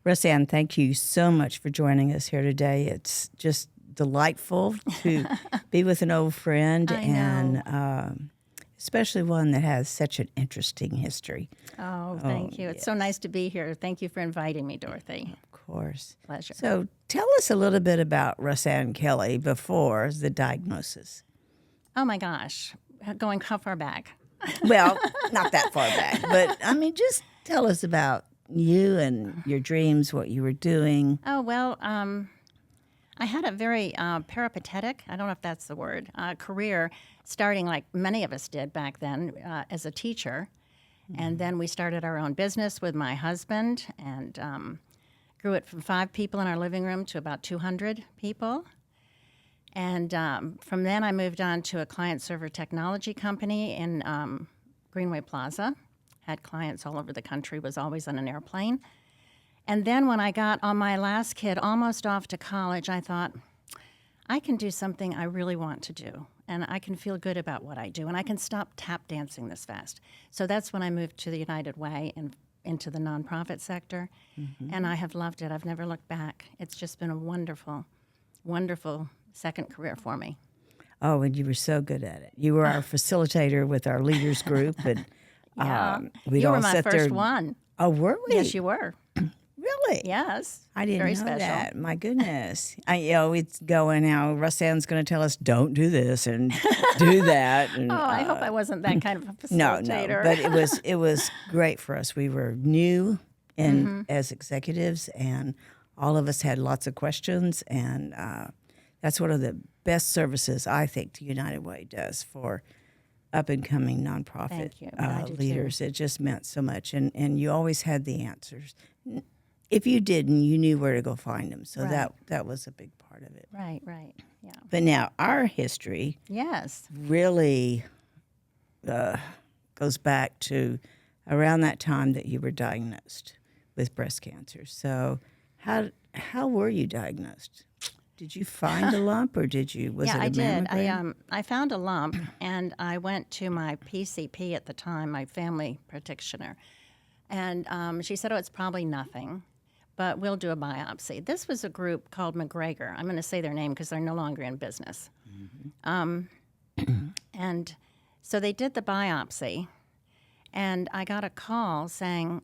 Russanne, thank you so much for joining us here today. It's just delightful to be with an old friend, and especially one that has such an interesting history. Oh, thank you. It's so nice to be here. Thank you for inviting me, Dorothy. Of course. Pleasure. So tell us a little bit about Russanne Kelley before the diagnosis. Oh, my gosh. Going how far back? Well, not that far back, but I mean, just tell us about you and your dreams, what you were doing. Oh, well, I had a very peripatetic, I don't know if that's the word, career starting like many of us did back then as a teacher. And then we started our own business with my husband and grew it from 5 people in our living room to about 200 people. And from then I moved on to a client-server technology company in Greenway Plaza. Had clients all over the country, was always on an airplane. And then when I got on my last kid, almost off to college, I thought, I can do something I really want to do, and I can feel good about what I do, and I can stop tap dancing this fast. So that's when I moved to the United Way and into the nonprofit sector, and I have loved it. I've never looked back. It's just been a wonderful, wonderful second career for me. Oh, and you were so good at it. You were our facilitator with our leaders group, and we'd You all were my sit first there. one. Oh, were we? Yes, you were. Really? Yes. I didn't Very know special. that. My goodness. It's going now. Russanne's going to tell us, don't do this and do that. And, Oh, I hope I wasn't that kind of a facilitator. No, but it was great for us. We were new and as executives, and all of us had lots of questions, and that's one of the best services I think the United Way does for up-and-coming nonprofit Thank you. I do leaders. It just meant so much, and you always had the answers. If you didn't, you knew where to go find them, so Right. that was a big part of it. Right, yeah. But now our history Yes. really goes back to around that time that you were diagnosed with breast cancer. So how were you diagnosed? Did you find a lump, or was it a I did. mammogram? I found a lump, and I went to my PCP at the time, my family practitioner, and she said, "Oh, it's probably nothing, but we'll do a biopsy." This was a group called McGregor. I'm going to say their name because they're no longer in business. And so they did the biopsy, and I got a call saying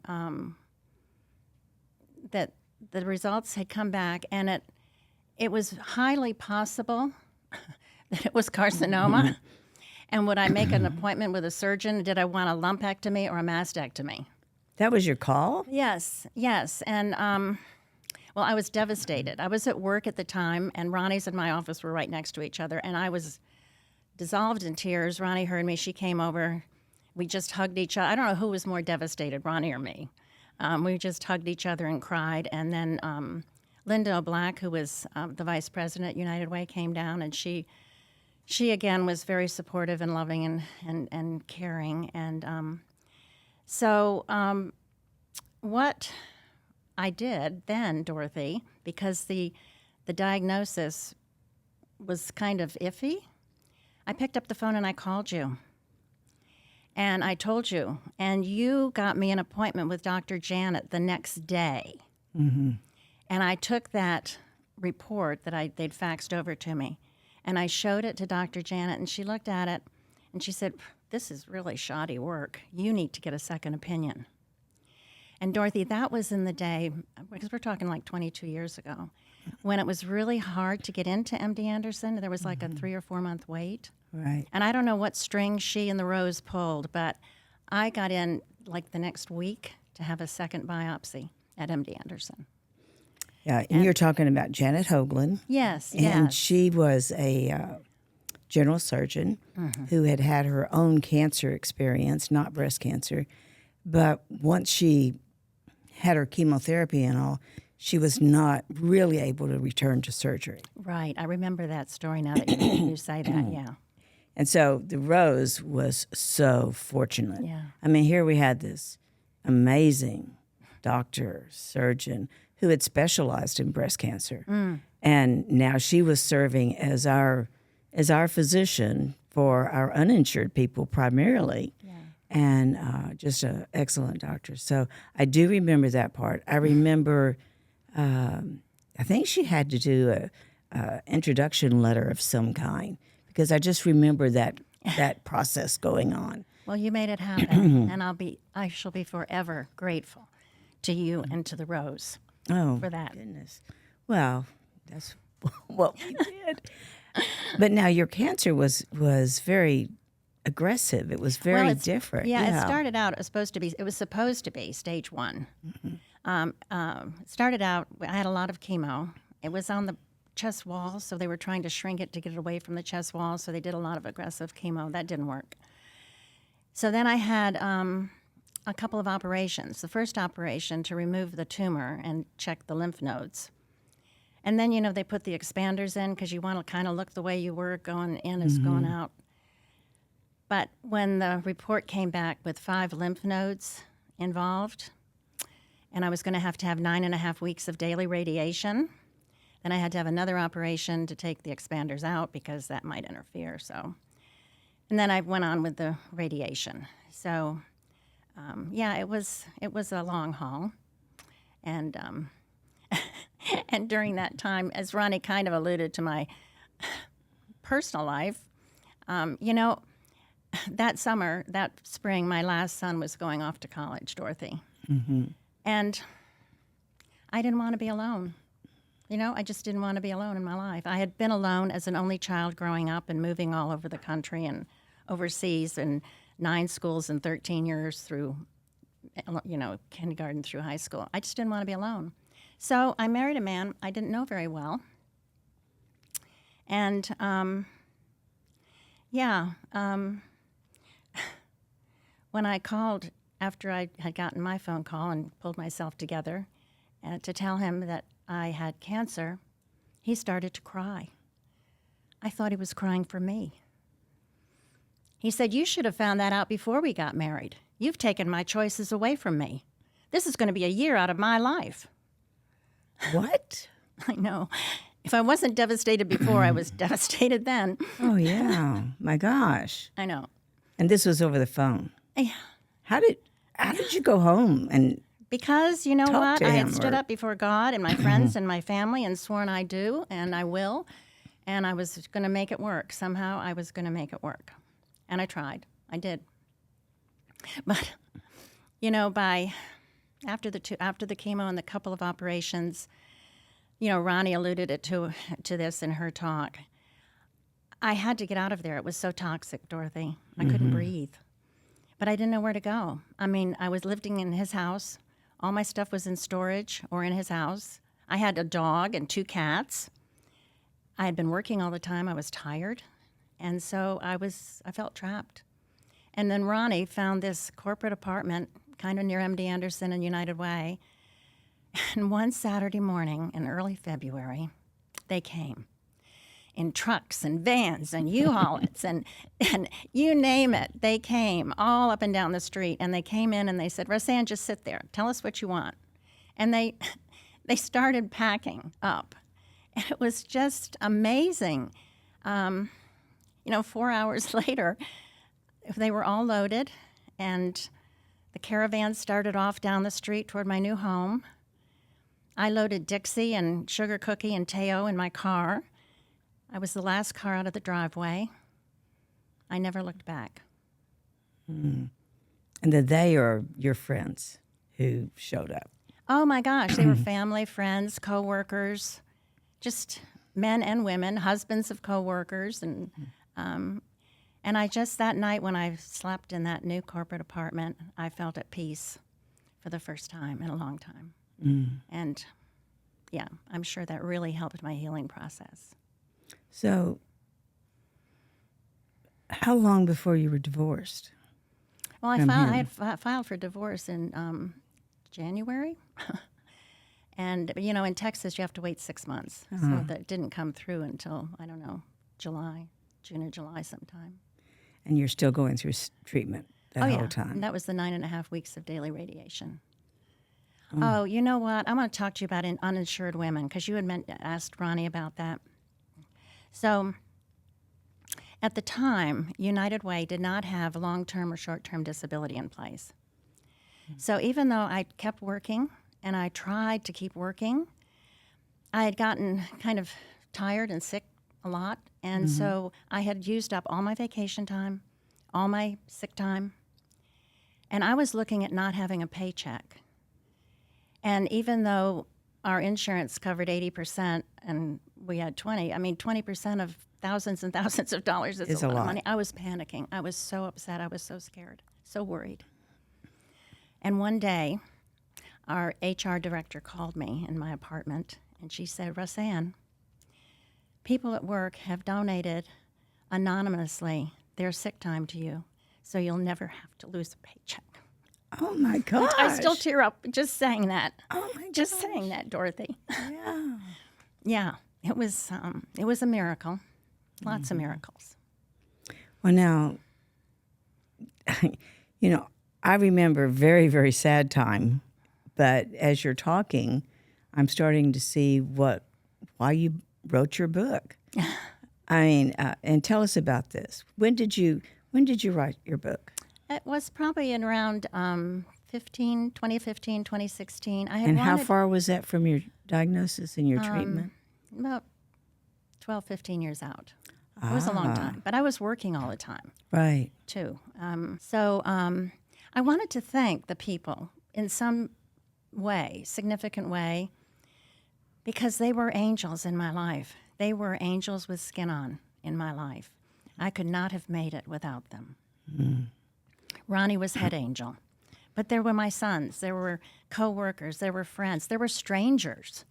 that the results had come back, and it was highly possible that it was carcinoma. And would I make an appointment with a surgeon? Did I want a lumpectomy or a mastectomy? That was your call? Yes. And, well, I was devastated. I was at work at the time, and Ronnie's and my office were right next to each other, and I was dissolved in tears. Ronnie heard me. She came over. We just hugged each other. I don't know who was more devastated, Ronnie or me. We just hugged each other and cried. And then Linda O'Black, who was the vice president at United Way, came down, and she again was very supportive and loving and caring. And so what I did then, Dorothy, because the diagnosis was kind of iffy, I picked up the phone and I called you. And I told you, and you got me an appointment with Dr. Janet the next day. And I took that report that they'd faxed over to me, and I showed it to Dr. Janet, and she looked at it, and she said, "This is really shoddy work. You need to get a second opinion." And Dorothy, that was in the day, because we're talking like 22 years ago, when it was really hard to get into MD Anderson. There was like a 3 or 4 month wait. Right. And I don't know what string she and the Rose pulled, but I got in like the next week to have a second biopsy at MD Anderson. Yeah, and you're talking about Janet Hoagland. Yes, And yes. she was a general surgeon who had had her own cancer experience, not breast cancer. But once she had her chemotherapy and all, she was not really able to return to surgery. Right. I remember that story now that you say that, yeah. And so the Rose was so fortunate. Yeah. I mean, here we had this amazing doctor, surgeon, who had specialized in breast cancer. And now she was serving as our physician for our uninsured people primarily. Yeah. And just an excellent doctor. So I do remember that part. I remember I think she had to do a introduction letter of some kind because I just remember that process going on. Well, you made it happen, and I shall be forever grateful to you and to the Rose Oh, for that. goodness. Well, that's what we did. But now your cancer was very aggressive. It was very different. Yeah, it started out. It was supposed to be stage 1. It started out. I had a lot of chemo. It was on the chest wall, so they were trying to shrink it to get it away from the chest wall. So they did a lot of aggressive chemo. That didn't work. So then I had a couple of operations. The first operation to remove the tumor and check the lymph nodes. And then, they put the expanders in because you want to kind of look the way you were going in as going out. But when the report came back with 5 lymph nodes involved, and I was going to have 9.5 weeks of daily radiation, then I had to have another operation to take the expanders out because that might interfere. So, and then I went on with the radiation. So, it was a long haul, and and during that time, as Ronnie kind of alluded to my personal life, that spring, my last son was going off to college, Dorothy, and I didn't want to be alone. I just didn't want to be alone in my life. I had been alone as an only child growing up and moving all over the country and overseas in 9 schools in 13 years through, kindergarten through high school. I just didn't want to be alone. So I married a man I didn't know very well. And, when I called after I had gotten my phone call and pulled myself together to tell him that I had cancer, he started to cry. I thought he was crying for me. He said, "You should have found that out before we got married. You've taken my choices away from me. This is going to be a year out of my life." What? I know. If I wasn't devastated before, I was devastated then. Oh, yeah. My gosh. I know. And this was over the phone. Yeah. How did you go home and Because you know talk what? to I him had stood or- up before God and my friends and my family and sworn I do and I will. And I was going to make it work. Somehow I was going to make it work. And I tried. I did. But, after the chemo and the couple of operations, Ronnie alluded to this in her talk. I had to get out of there. It was so toxic, Dorothy. I couldn't breathe. But I didn't know where to go. I mean, I was living in his house. All my stuff was in storage or in his house. I had a dog and 2 cats. I had been working all the time. I was tired. And so I felt trapped. And then Ronnie found this corporate apartment kind of near MD Anderson and United Way. And one Saturday morning in early February, they came in trucks and vans and U-Hauls and you name it. They came all up and down the street, and they came in and they said, "Russanne, just sit there. Tell us what you want." And they started packing up. And it was just amazing. 4 hours later, they were all loaded, and the caravan started off down the street toward my new home. I loaded Dixie and Sugar Cookie and Teo in my car. I was the last car out of the driveway. I never looked back. And that they are your friends who showed up. Oh my gosh, they were family, friends, coworkers, just men and women, husbands of coworkers, and I just that night when I slept in that new corporate apartment, I felt at peace for the first time in a long time. And yeah, I'm sure that really helped my healing process. So, how long before you were divorced? Well, From I him. had filed for divorce in January. And, in Texas, you have to wait 6 months. So that didn't come through until, I don't know, June or July sometime. And you're still going through treatment that whole And time. that was the 9.5 weeks of daily radiation. Oh, you know what? I want to talk to you about uninsured women, because you had asked Ronnie about that. So at the time, United Way did not have long-term or short-term disability in place. So even though I kept working and I tried to keep working, I had gotten kind of tired and sick a lot, and so I had used up all my vacation time, all my sick time, and I was looking at not having a paycheck. And even though our insurance covered 80% and we had 20, I mean, 20% of thousands and thousands of dollars is a lot of money. I was panicking. I was so upset. I was so scared, so worried. And one day, our HR director called me in my apartment, and she said, Russanne, people at work have donated anonymously their sick time to you, so you'll never have to lose a paycheck. Oh, my gosh. I still tear up just saying that. Oh, my gosh. Just saying that, Dorothy. Yeah. Yeah, it was a miracle. Lots of miracles. Well, now, I remember a very, very sad time, but as you're talking, I'm starting to see why you wrote your book. I mean, and tell us about this. When did you write your book? It was probably in around 2015, 2016. And how far was that from your diagnosis and your treatment? About 12, 15 years out. It was a long time, but I was working all the time. Right. Too. So I wanted to thank the people in some way, significant way, because they were angels in my life. They were angels with skin on in my life. I could not have made it without them. Ronnie was head angel, but there were my sons, there were coworkers, there were friends, there were strangers,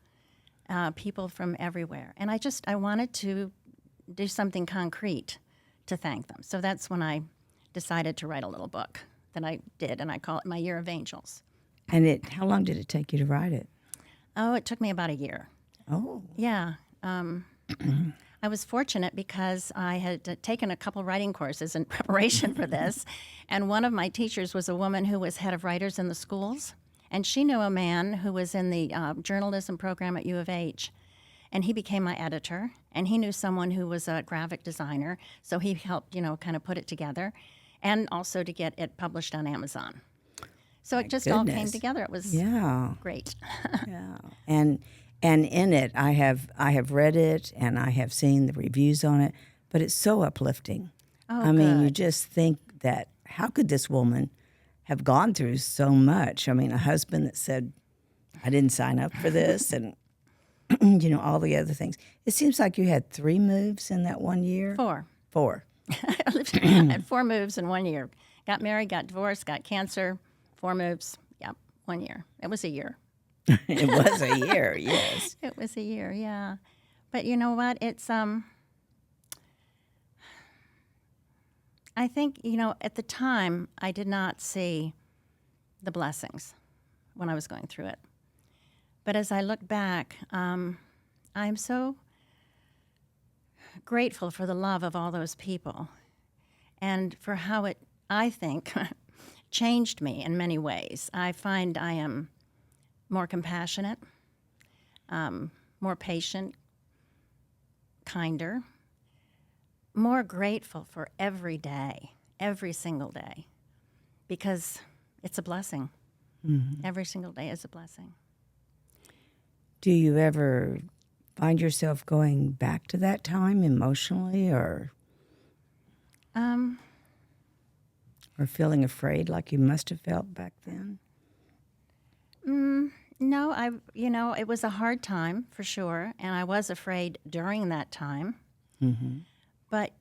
people from everywhere. And I wanted to do something concrete to thank them. So that's when I decided to write a little book that I did, and I call it My Year of Angels. And how long did it take you to write it? Oh, it took me about a year. Oh. Yeah. I was fortunate because I had taken a couple writing courses in preparation for this, and one of my teachers was a woman who was head of writers in the schools, and she knew a man who was in the journalism program at U of H, and he became my editor, and he knew someone who was a graphic designer, so he helped, kind of put it together, and also to get it published on Amazon. So it just all came together. It was great. Yeah. And in it, I have read it and I have seen the reviews on it, but it's so uplifting. Oh, I mean, good. you just think that how could this woman have gone through so much? I mean, a husband that said, I didn't sign up for this, and all the other things. It seems like you had 3 moves in that 1 year. 4. 4. I had 4 moves in 1 year. Got married, got divorced, got cancer. 4 moves. Yep, 1 year. It was a year. It was a year, yes. It was a year, yeah. But you know what? It's I think, at the time I did not see the blessings when I was going through it. But as I look back, I'm so grateful for the love of all those people and for how it, I think, changed me in many ways. I find I am more compassionate, more patient, kinder, more grateful for every day, every single day, because it's a blessing. Mm-hmm. Every single day is a blessing. Do you ever find yourself going back to that time emotionally or feeling afraid like you must have felt back then? No, it was a hard time for sure, and I was afraid during that time. Mm-hmm. But,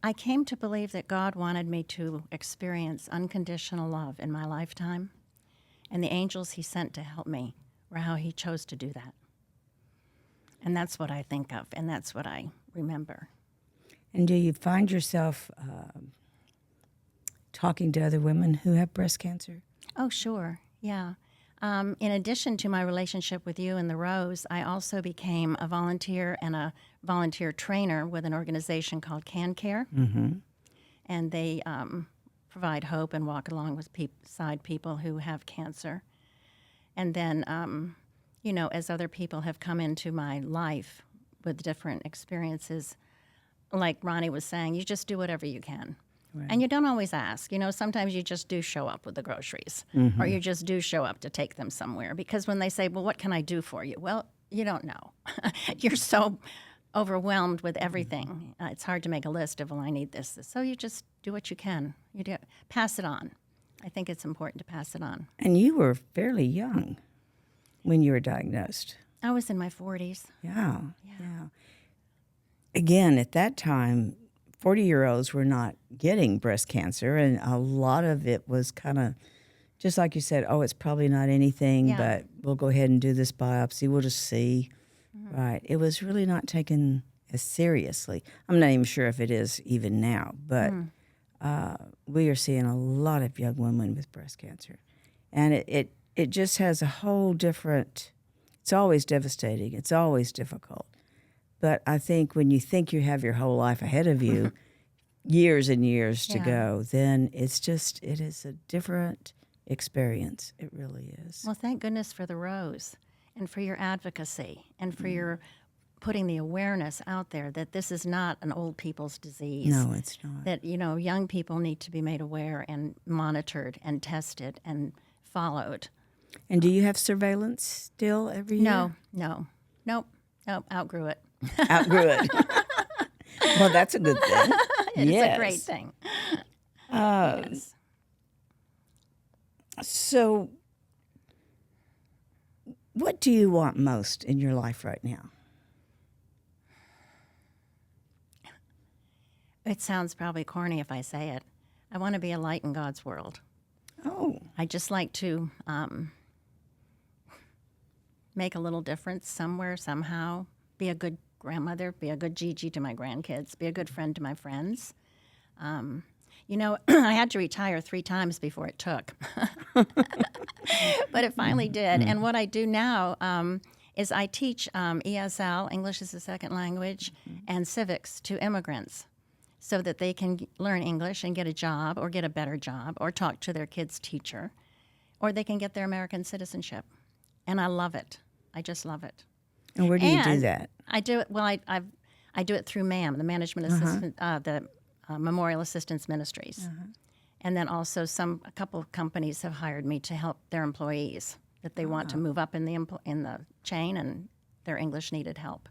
I came to believe that God wanted me to experience unconditional love in my lifetime, and the angels he sent to help me were how he chose to do that. And that's what I think of, and that's what I remember. And do you find yourself talking to other women who have breast cancer? Oh, sure, yeah. In addition to my relationship with you and the Rose, I also became a volunteer and a volunteer trainer with an organization called CanCare. Mm-hmm. And they provide hope and walk along beside people who have cancer. And then, as other people have come into my life with different experiences, like Ronnie was saying, you just do whatever you can. And you don't always ask. Sometimes you just do show up with the groceries, or you just do show up to take them somewhere. Because when they say, well, what can I do for you? Well, you don't know. You're so overwhelmed with everything. It's hard to make a list of, well, I need this. So you just do what you can. Pass it on. I think it's important to pass it on. And you were fairly young when you were diagnosed. I was in my 40s. Yeah. Again, at that time, 40-year-olds were not getting breast cancer, and a lot of it was kind of, just like you said, it's probably not anything, but we'll go ahead and do this biopsy. We'll just see. Right. It was really not taken as seriously. I'm not even sure if it is even now, but we are seeing a lot of young women with breast cancer. And it just has a whole different, it's always devastating. It's always difficult. But I think when you think you have your whole life ahead of you, years and years to go, then it is a different experience. It really is. Well, thank goodness for the Rose and for your advocacy and for your putting the awareness out there that this is not an old people's disease. No, it's not. That, young people need to be made aware and monitored and tested and followed. And do you have surveillance still every year? Nope, outgrew it. Outgrew it. Well, that's a good thing. It's a great thing. Yes. So, what do you want most in your life right now? It sounds probably corny if I say it. I want to be a light in God's world. Oh. I just like to make a little difference somewhere, somehow. Be a good grandmother, be a good Gigi to my grandkids, be a good friend to my friends. I had to retire 3 times before it took. But it finally did. And what I do now is I teach ESL, English as a Second Language, and civics to immigrants so that they can learn English and get a job or get a better job or talk to their kid's teacher, or they can get their American citizenship. And I love it. I just love it. And where do you do that? I do it. Well, I do it through MAM, the Management Assistant, the Memorial Assistance Ministries, and then also a couple of companies have hired me to help their employees that they want to move up in the chain, and their English needed help.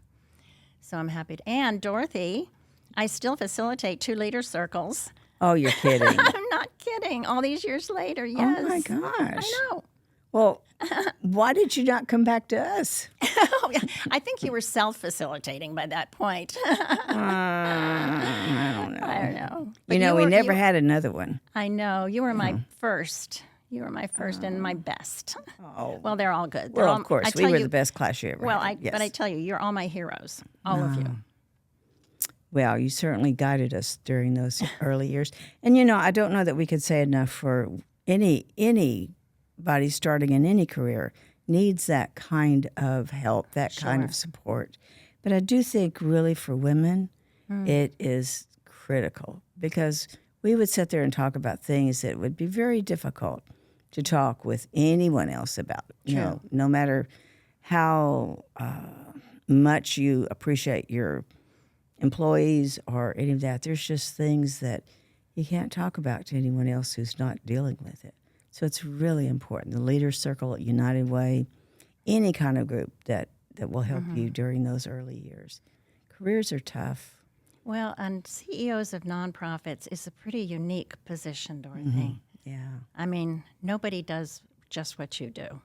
So I'm happy to. And Dorothy, I still facilitate 2 leader circles. Oh, you're kidding! I'm not kidding. All these years later, yes. Oh my gosh! I know. Well, why did you not come back to us? I think you were self-facilitating by that point. I don't know. I don't know. But We never had another one. I know. You were my first. You were my first and my best. Oh. Well, they're all good. Well, of course. We were the best class you ever had. Yes. But I tell you, you're all my heroes. All of you. Well, you certainly guided us during those early years. And, I don't know that we could say enough for anybody starting in any career needs that kind of help, that kind of support. But I do think really for women, it is critical because we would sit there and talk about things that would be very difficult to talk with anyone else about. No matter how much you appreciate your employees or any of that, there's just things that you can't talk about to anyone else who's not dealing with it. So it's really important. The Leaders Circle at United Way, any kind of group that will help you during those early years. Careers are tough. Well, and CEOs of nonprofits is a pretty unique position, Dorothy. Yeah. I mean, nobody does just what you do.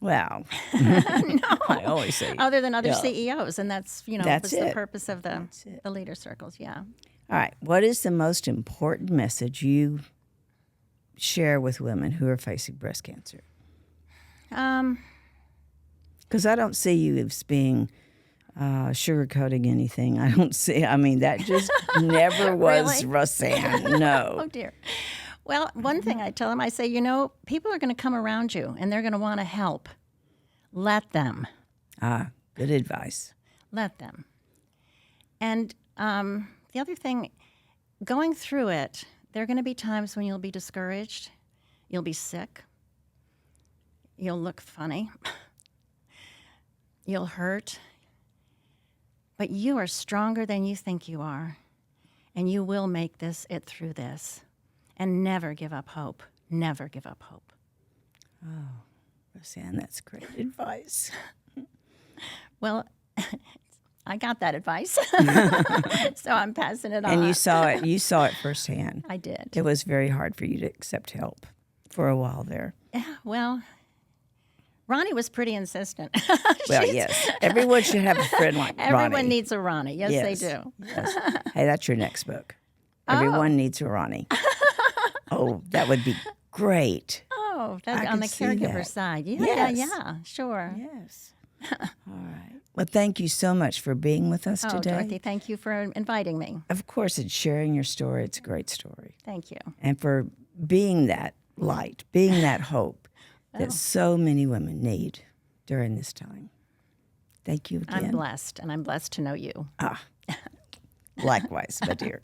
Well, No. I always say. Other than other CEOs, and that's, That's was it. the purpose of the Leader Circles, yeah. All right. What is the most important message you share with women who are facing breast cancer? Because I don't see you as being sugarcoating anything. I don't see. I mean, that just never was Really? Russanne. No. Oh, dear. Well, one thing I tell them, I say, people are going to come around you, and they're going to want to help. Let them. Good advice. Let them. And the other thing, going through it, there are going to be times when you'll be discouraged, you'll be sick, you'll look funny, you'll hurt, but you are stronger than you think you are. and you will make it through this. And never give up hope. Never give up hope. Russanne, that's great advice. Well, I got that advice, so I'm passing it on. And you saw it. You saw it firsthand. I did. It was very hard for you to accept help for a while there. Yeah, well, Ronnie was pretty insistent. Well, yes. Everyone should have a friend like Ronnie. Everyone needs a Ronnie. Yes, they do. Yes. Hey, that's your next book. Everyone needs a Ronnie. Oh, that would be great. Oh, I on the could see caregiver that. side. Yeah, Yes. yeah, sure. Yes. All right. Well, thank you so much for being with us Oh, today. Dorothy, thank you for inviting me. Of course, it's sharing your story. It's a great story. Thank you. And for being that light, being that hope that so many women need during this time. Thank you again. I'm blessed, and I'm blessed to know you. Likewise, my dear.